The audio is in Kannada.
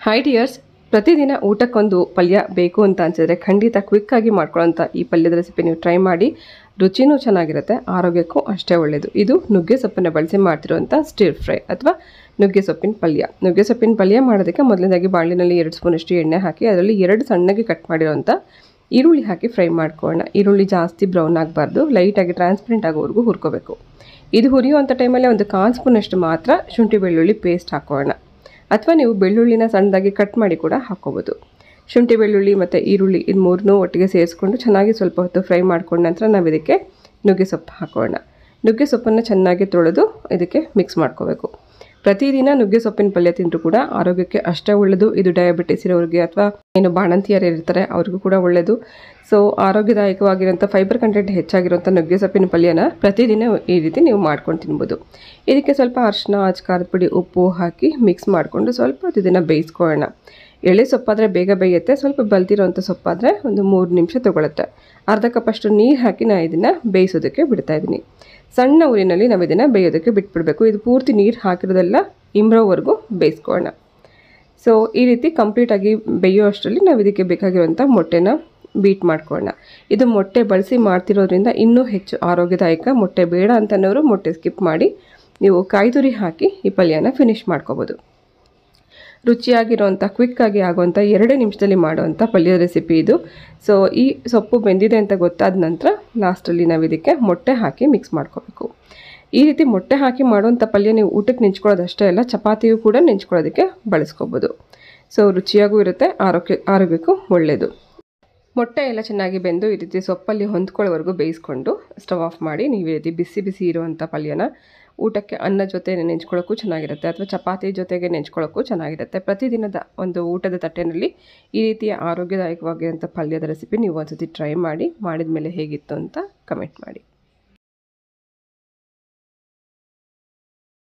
ಹಾಯ್ ಡಿಯರ್ಸ್, ಪ್ರತಿದಿನ ಊಟಕ್ಕೊಂದು ಪಲ್ಯ ಬೇಕು ಅಂತ ಅನಿಸಿದ್ರೆ ಖಂಡಿತ ಕ್ವಿಕ್ಕಾಗಿ ಮಾಡ್ಕೊಳ್ಳೋಂಥ ಈ ಪಲ್ಯದ ರೆಸಿಪಿ ನೀವು ಟ್ರೈ ಮಾಡಿ. ರುಚಿನೂ ಚೆನ್ನಾಗಿರುತ್ತೆ, ಆರೋಗ್ಯಕ್ಕೂ ಅಷ್ಟೇ ಒಳ್ಳೆಯದು. ಇದು ನುಗ್ಗೆ ಸೊಪ್ಪನ್ನು ಬಳಸಿ ಮಾಡ್ತಿರುವಂಥ ಸ್ಟಿರ್ ಫ್ರೈ ಅಥವಾ ನುಗ್ಗೆ ಸೊಪ್ಪಿನ ಪಲ್ಯ. ನುಗ್ಗೆ ಸೊಪ್ಪಿನ ಪಲ್ಯ ಮಾಡೋದಕ್ಕೆ ಮೊದಲನೇದಾಗಿ ಬಾಣಲಿನಲ್ಲಿ 2 ಸ್ಪೂನಷ್ಟು ಎಣ್ಣೆ ಹಾಕಿ ಅದರಲ್ಲಿ 2 ಸಣ್ಣಗೆ ಕಟ್ ಮಾಡಿರೋಂಥ ಈರುಳ್ಳಿ ಹಾಕಿ ಫ್ರೈ ಮಾಡ್ಕೊಳ್ಳೋಣ. ಈರುಳ್ಳಿ ಜಾಸ್ತಿ ಬ್ರೌನ್ ಆಗಬಾರ್ದು, ಲೈಟಾಗಿ ಟ್ರಾನ್ಸ್ಪರೆಂಟ್ ಆಗೋವರೆಗೂ ಹುರ್ಕೋಬೇಕು. ಇದು ಹುರಿಯುವಂಥ ಟೈಮಲ್ಲಿ 1/4 ಸ್ಪೂನಷ್ಟು ಮಾತ್ರ ಶುಂಠಿ ಬೆಳ್ಳುಳ್ಳಿ ಪೇಸ್ಟ್ ಹಾಕೋಣ, ಅಥವಾ ನೀವು ಬೆಳ್ಳುಳ್ಳಿನ ಸಣ್ಣದಾಗಿ ಕಟ್ ಮಾಡಿ ಕೂಡ ಹಾಕೋಬೋದು. ಶುಂಠಿ ಬೆಳ್ಳುಳ್ಳಿ ಮತ್ತು ಈರುಳ್ಳಿ ಇದು ಮೂರನ್ನೂ ಒಟ್ಟಿಗೆ ಸೇರಿಸ್ಕೊಂಡು ಚೆನ್ನಾಗಿ ಸ್ವಲ್ಪ ಹೊತ್ತು ಫ್ರೈ ಮಾಡ್ಕೊಂಡ ನಂತರ ನಾವು ಇದಕ್ಕೆ ನುಗ್ಗೆ ಸೊಪ್ಪು ಹಾಕೋಣ. ನುಗ್ಗೆ ಸೊಪ್ಪನ್ನು ಚೆನ್ನಾಗಿ ತೊಳೆದು ಇದಕ್ಕೆ ಮಿಕ್ಸ್ ಮಾಡ್ಕೋಬೇಕು. ಪ್ರತಿದಿನ ನುಗ್ಗೆ ಸೊಪ್ಪಿನ ಪಲ್ಯ ತಿಂದರೂ ಕೂಡ ಆರೋಗ್ಯಕ್ಕೆ ಅಷ್ಟೇ ಒಳ್ಳೆಯದು. ಇದು ಡಯಾಬಿಟಿಸ್ ಇರೋರಿಗೆ ಅಥವಾ ಏನು ಬಾಣಂತಿಯರು ಇರ್ತಾರೆ ಅವ್ರಿಗೂ ಕೂಡ ಒಳ್ಳೆಯದು. ಸೊ ಆರೋಗ್ಯದಾಯಕವಾಗಿರೋಂಥ ಫೈಬರ್ ಕಂಟೆಂಟ್ ಹೆಚ್ಚಾಗಿರೋಂಥ ನುಗ್ಗೆ ಸೊಪ್ಪಿನ ಪಲ್ಯನ ಪ್ರತಿದಿನ ಈ ರೀತಿ ನೀವು ಮಾಡ್ಕೊಂಡು ತಿನ್ಬೋದು. ಇದಕ್ಕೆ ಸ್ವಲ್ಪ ಅರಿಶಿನ, ಖಾರದ ಪುಡಿ, ಉಪ್ಪು ಹಾಕಿ ಮಿಕ್ಸ್ ಮಾಡಿಕೊಂಡು ಸ್ವಲ್ಪ ಇದನ್ನು ಬೇಯಿಸ್ಕೊಳ್ಳೋಣ. ಎಳೆ ಸೊಪ್ಪಾದರೆ ಬೇಗ ಬೇಯುತ್ತೆ, ಸ್ವಲ್ಪ ಬಲ್ತಿರೋಂಥ ಸೊಪ್ಪಾದರೆ ಒಂದು 3 ನಿಮಿಷ ತೊಗೊಳುತ್ತೆ. ಅರ್ಧ ಕಪ್ಪಷ್ಟು ನೀರು ಹಾಕಿ ನಾನು ಇದನ್ನು ಬೇಯಿಸೋದಕ್ಕೆ ಬಿಡ್ತಾಯಿದ್ದೀನಿ. ಸಣ್ಣ ಊರಿನಲ್ಲಿ ನಾವು ಇದನ್ನು ಬೇಯೋದಕ್ಕೆ ಬಿಟ್ಬಿಡಬೇಕು. ಇದು ಪೂರ್ತಿ ನೀರು ಹಾಕಿರೋದೆಲ್ಲ ಇಂಬ್ರೋವರೆಗೂ ಬೇಯಿಸ್ಕೊಳ್ಳೋಣ. ಸೊ ಈ ರೀತಿ ಕಂಪ್ಲೀಟಾಗಿ ಬೇಯೋ ಅಷ್ಟರಲ್ಲಿ ನಾವು ಇದಕ್ಕೆ ಬೇಕಾಗಿರುವಂಥ ಮೊಟ್ಟೆನ ಬೀಟ್ ಮಾಡ್ಕೊಳ್ಳೋಣ. ಇದು ಮೊಟ್ಟೆ ಬಳಸಿ ಮಾಡ್ತಿರೋದ್ರಿಂದ ಇನ್ನೂ ಹೆಚ್ಚು ಆರೋಗ್ಯದಾಯಕ. ಮೊಟ್ಟೆ ಬೇಡ ಅಂತನೋರು ಮೊಟ್ಟೆ ಸ್ಕಿಪ್ ಮಾಡಿ ನೀವು ಕಾಯಿ ತುರಿ ಹಾಕಿ ಈ ಪಲ್ಯನ ಫಿನಿಶ್ ಮಾಡ್ಕೋಬೋದು. ರುಚಿಯಾಗಿರೋಂಥ ಕ್ವಿಕ್ಕಾಗಿ ಆಗೋವಂಥ 2 ನಿಮಿಷದಲ್ಲಿ ಮಾಡೋವಂಥ ಪಲ್ಯದ ರೆಸಿಪಿ ಇದು. ಸೊ ಈ ಸೊಪ್ಪು ಬೆಂದಿದೆ ಅಂತ ಗೊತ್ತಾದ ನಂತರ ಲಾಸ್ಟಲ್ಲಿ ನಾವು ಇದಕ್ಕೆ ಮೊಟ್ಟೆ ಹಾಕಿ ಮಿಕ್ಸ್ ಮಾಡ್ಕೋಬೇಕು. ಈ ರೀತಿ ಮೊಟ್ಟೆ ಹಾಕಿ ಮಾಡುವಂಥ ಪಲ್ಯ ನೀವು ಊಟಕ್ಕೆ ನೆಂಚ್ಕೊಳ್ಳೋದಷ್ಟೇ ಅಲ್ಲ, ಚಪಾತಿಯೂ ಕೂಡ ನೆಂಚ್ಕೊಳ್ಳೋದಕ್ಕೆ ಬಳಸ್ಕೋಬೋದು. ಸೊ ರುಚಿಯಾಗೂ ಇರುತ್ತೆ, ಆರೋಗ್ಯಕ್ಕೂ ಒಳ್ಳೆಯದು. ಮೊಟ್ಟೆ ಎಲ್ಲ ಚೆನ್ನಾಗಿ ಬೆಂದು ಈ ರೀತಿ ಸೊಪ್ಪಲ್ಲಿ ಹೊಂದ್ಕೊಳ್ಳೋವರೆಗೂ ಬೇಯಿಸ್ಕೊಂಡು ಸ್ಟವ್ ಆಫ್ ಮಾಡಿ ನೀವು ಈ ರೀತಿ ಬಿಸಿ ಬಿಸಿ ಇರುವಂಥ ಪಲ್ಯನ ಊಟಕ್ಕೆ ಅನ್ನ ಜೊತೆ ನೆಂಚ್ಕೊಳ್ಳೋಕ್ಕೂ ಚೆನ್ನಾಗಿರುತ್ತೆ, ಅಥವಾ ಚಪಾತಿ ಜೊತೆಗೆ ನೆಂಚ್ಕೊಳ್ಳೋಕ್ಕೂ ಚೆನ್ನಾಗಿರುತ್ತೆ. ಪ್ರತಿದಿನದ ಒಂದು ಊಟದ ತಟ್ಟೆನಲ್ಲಿ ಈ ರೀತಿಯ ಆರೋಗ್ಯದಾಯಕವಾಗಿರುವಂಥ ಪಲ್ಯದ ರೆಸಿಪಿ ನೀವು ಒಂದ್ಸತಿ ಟ್ರೈ ಮಾಡಿ, ಮಾಡಿದ ಮೇಲೆ ಹೇಗಿತ್ತು ಅಂತ ಕಮೆಂಟ್ ಮಾಡಿ.